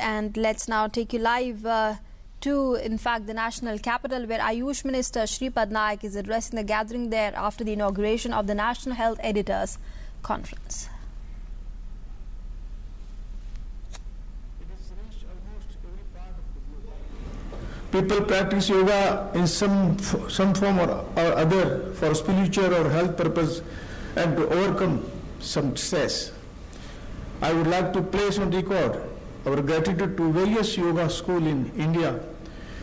And let's now take you live to, in fact, the national capital, where Ayush Minister Shripad Naik is addressing the gathering there after the inauguration of the National Health Editors Conference. People practice yoga in some form or other for spiritual or health purpose and to overcome some stress. I would like to place on record our gratitude to various yoga schools in India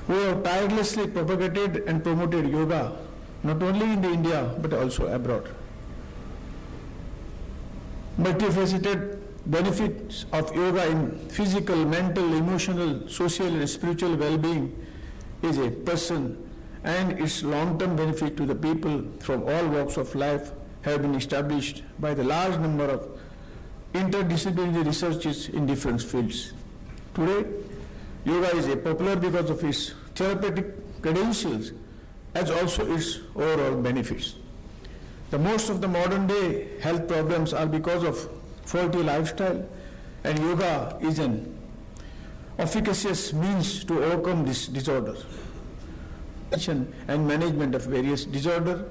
who have tirelessly propagated and promoted yoga not only in India but also abroad. Multifaceted benefits of yoga in physical, mental, emotional, social and spiritual well-being is a person, and its long-term benefit to the people from all walks of life have been established by the large number of interdisciplinary researches in different fields. Today, yoga is popular because of its therapeutic credentials as also its overall benefits. The most of the modern day health problems are because of faulty lifestyle, and yoga is an efficacious means to overcome this disorder and management of various disorders,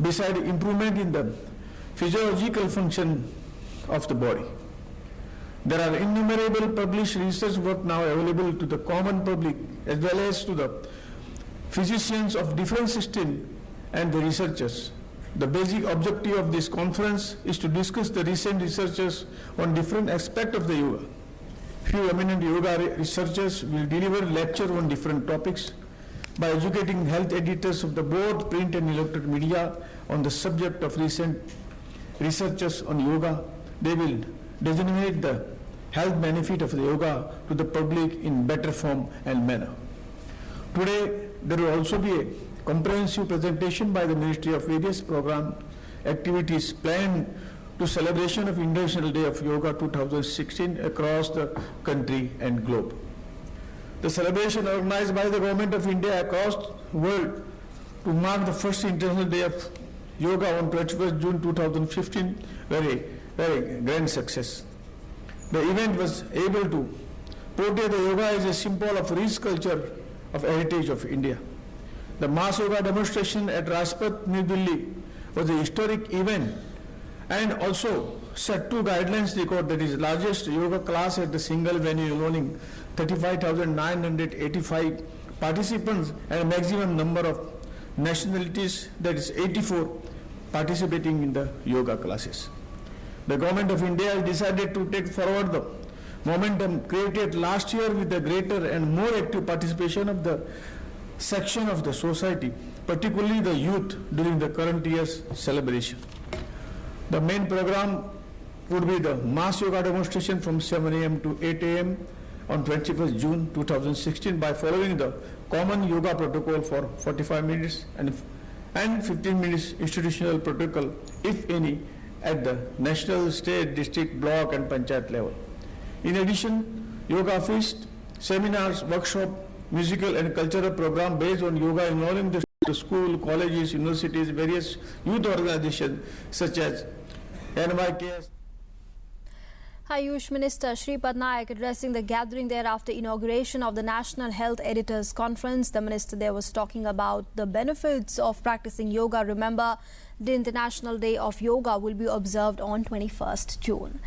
beside improvement in the physiological function of the body. There are innumerable published research work now available to the common public as well as to the physicians of different systems and the researchers. The basic objective of this conference is to discuss the recent researches on different aspects of the yoga. Few eminent yoga researchers will deliver lectures on different topics. By educating health editors of the both print and electronic media on the subject of recent researches on yoga, they will disseminate the health benefit of the yoga to the public in better form and manner. Today, there will also be a comprehensive presentation by the Ministry of various program activities planned to celebration of International Day of Yoga 2016 across the country and globe. The celebration organized by the Government of India across the world to mark the first International Day of Yoga on 21st June 2015 very grand success. The event was able to portray the yoga as a symbol of rich culture of heritage of India. The mass yoga demonstration at Rajpath, New Delhi was a historic event and also set two guidelines record, that is largest yoga class at the single venue involving 35,985 participants and a maximum number of nationalities, that is 84 participating in the yoga classes. The Government of India has decided to take forward the momentum created last year with the greater and more active participation of the section of the society, particularly the youth, during the current year's celebration. The main program would be the mass yoga demonstration from 7 a.m. to 8 a.m. on 21st June 2016 by following the common yoga protocol for 45 minutes and 15 minutes institutional protocol, if any, at the national, state, district, block and panchayat level. In addition, yoga feast, seminars, workshop, musical and cultural program based on yoga involving the school, colleges, universities, various youth organizations such as NYKS. Ayush Minister Shripad Naik addressing the gathering there after inauguration of the National Health Editors Conference. The minister there was talking about the benefits of practicing yoga. Remember, the International Day of Yoga will be observed on 21st June.